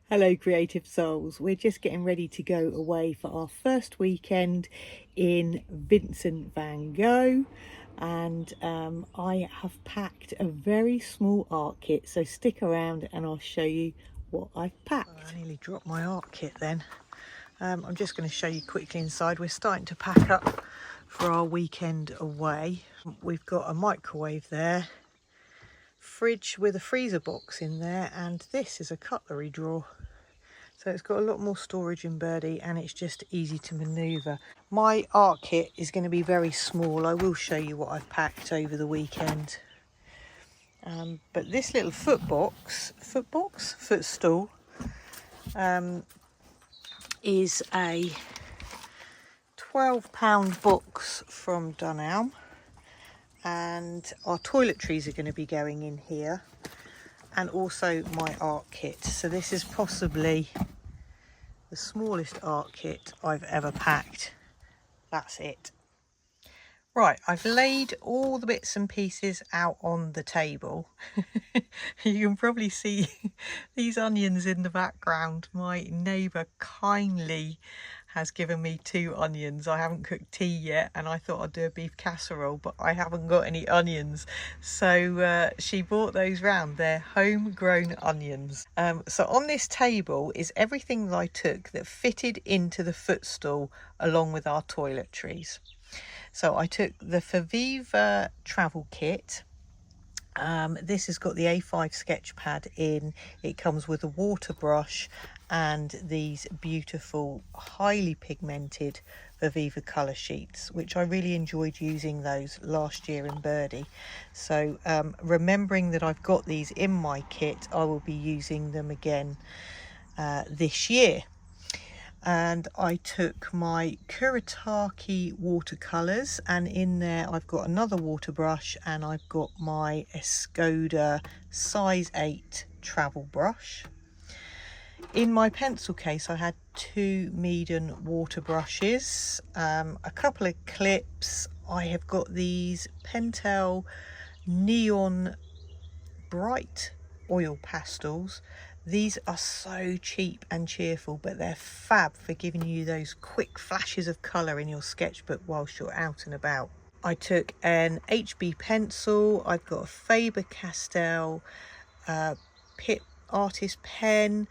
Hello creative souls, we're just getting ready to go away for our first weekend in Vincent Van Go, and I have packed a very small art kit, so stick around and I'll show you what I've packed. I nearly dropped my art kit then. I'm just going to show you quickly inside. We're starting to pack up for our weekend away. We've got a microwave there, fridge with a freezer box in there, and this is a cutlery drawer. So it's got a lot more storage in Birdie and it's just easy to manoeuvre. My art kit is going to be very small. I will show you what I've packed over the weekend. But this little footstool, is a £12 box from Dunelm. And our toiletries are going to be going in here. And also my art kit. So this is possibly the smallest art kit I've ever packed. That's it. Right, I've laid all the bits and pieces out on the table. You can probably see these onions in the background. My neighbour kindly has given me 2 onions. I haven't cooked tea yet and I thought I'd do a beef casserole, but I haven't got any onions. So she brought those round. They're homegrown onions. So on this table is everything that I took that fitted into the footstool along with our toiletries. So I took the Faviva travel kit. This has got the A5 sketch pad in. It comes with a water brush and these beautiful, highly pigmented Faviva colour sheets, which I really enjoyed using those last year in Birdie. So remembering that I've got these in my kit, I will be using them again this year. And I took my Kuretake watercolours, and in there I've got another water brush and I've got my Escoda size 8 travel brush. In my pencil case I had 2 Meeden water brushes, a couple of clips. I have got these Pentel neon bright oil pastels. These are so cheap and cheerful, but they're fab for giving you those quick flashes of colour in your sketchbook whilst you're out and about. I took an HB pencil. I've got a Faber-Castell Pip artist pen.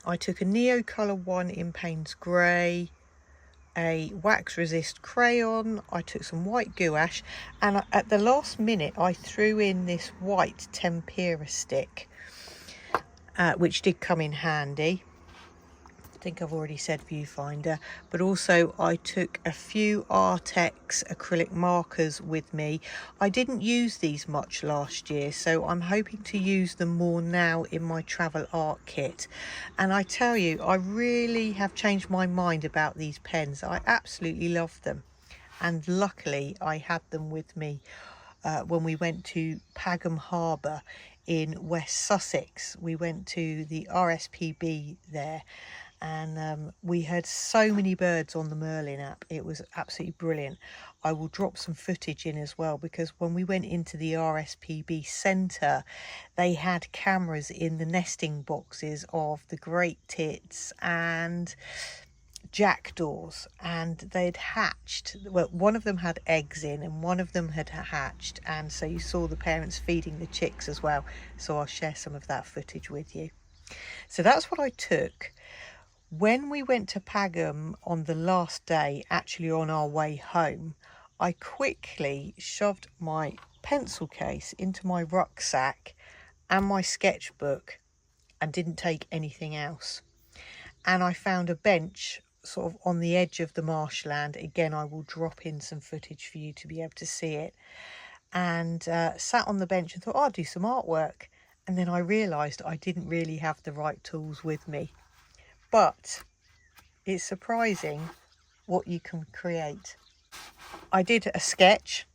I took a Neocolour one in Payne's Grey, a wax resist crayon. I took some white gouache, and at the last minute I threw in this white tempera stick, which did come in handy. I think I've already said viewfinder, but also I took a few Artex acrylic markers with me. I didn't use these much last year, so I'm hoping to use them more now in my travel art kit. And I tell you, I really have changed my mind about these pens. I absolutely love them, and luckily I had them with me when we went to Pagham Harbour in West Sussex. We went to the RSPB there, and we had so many birds on the Merlin app. It was absolutely brilliant. I will drop some footage in as well, because when we went into the RSPB centre, they had cameras in the nesting boxes of the great tits and jackdaws, and they'd hatched. Well, one of them had eggs in and one of them had hatched, and so you saw the parents feeding the chicks as well. So I'll share some of that footage with you. So that's what I took. When we went to Pagham on the last day, actually on our way home, I quickly shoved my pencil case into my rucksack and my sketchbook and didn't take anything else. And I found a bench sort of on the edge of the marshland. Again, I will drop in some footage for you to be able to see it. And sat on the bench and thought, oh, I'll do some artwork. And then I realised I didn't really have the right tools with me. But it's surprising what you can create. I did a sketch,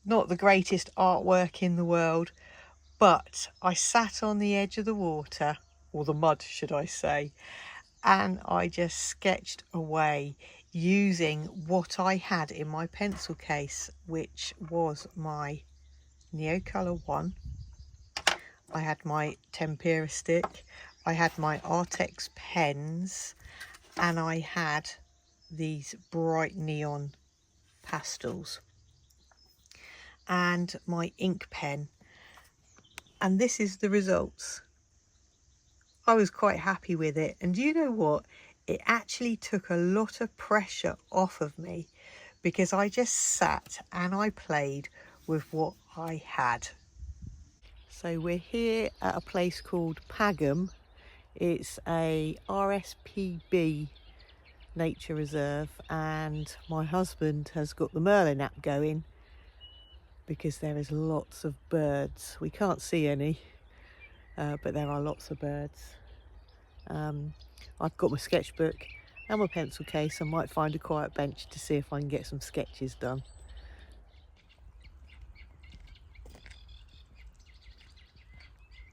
not the greatest artwork in the world, but I sat on the edge of the water, or the mud, should I say, and I just sketched away using what I had in my pencil case, which was my Neocolour one. I had my tempera stick, I had my Artex pens and I had these bright neon pastels and my ink pen, and this is the results. I was quite happy with it, and you know what, it actually took a lot of pressure off of me because I just sat and I played with what I had. So we're here at a place called Pagham. It's a RSPB nature reserve, and my husband has got the Merlin app going because there is lots of birds. We can't see any, but there are lots of birds. I've got my sketchbook and my pencil case. I might find a quiet bench to see if I can get some sketches done.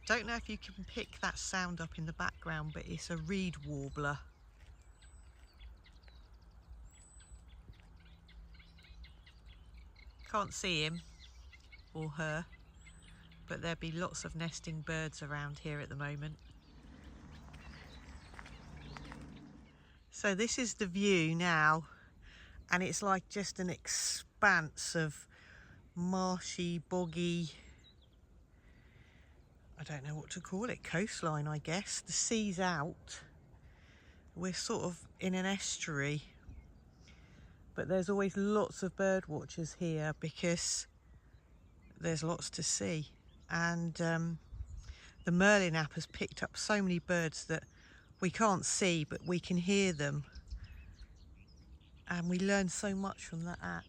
Don't know if you can pick that sound up in the background, but it's a reed warbler. Can't see him or her, but there'll be lots of nesting birds around here at the moment. So this is the view now, and it's like just an expanse of marshy, boggy, I don't know what to call it, coastline I guess. The sea's out. We're sort of in an estuary, but there's always lots of bird watchers here because there's lots to see. And the Merlin app has picked up so many birds that we can't see, but we can hear them. And we learn so much from that app.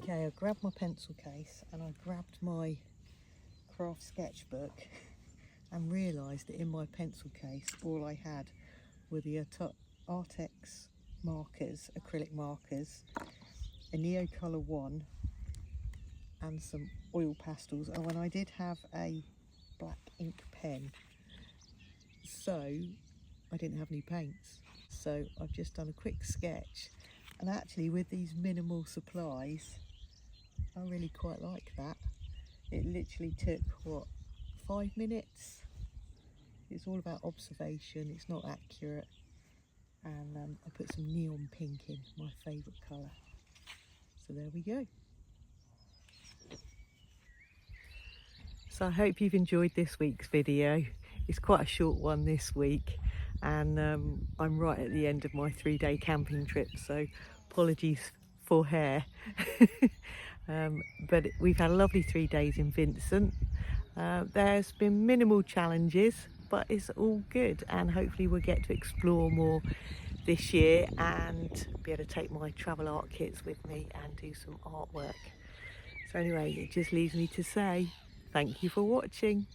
Okay, I grabbed my pencil case and I grabbed my craft sketchbook and realised that in my pencil case all I had were the Artex markers, acrylic markers, a Neo Colour 1 and some oil pastels. And when I did have a black ink pen, so I didn't have any paints. So I've just done a quick sketch, and actually with these minimal supplies I really quite like that. It literally took, what, 5 minutes? It's all about observation, it's not accurate. And I put some neon pink in, my favourite colour. So there we go. So I hope you've enjoyed this week's video. It's quite a short one this week, and I'm right at the end of my 3-day camping trip, so apologies for hair. But we've had a lovely 3 days in Vincent. There's been minimal challenges, but it's all good, and hopefully we'll get to explore more this year and be able to take my travel art kits with me and do some artwork. So anyway, it just leaves me to say thank you for watching.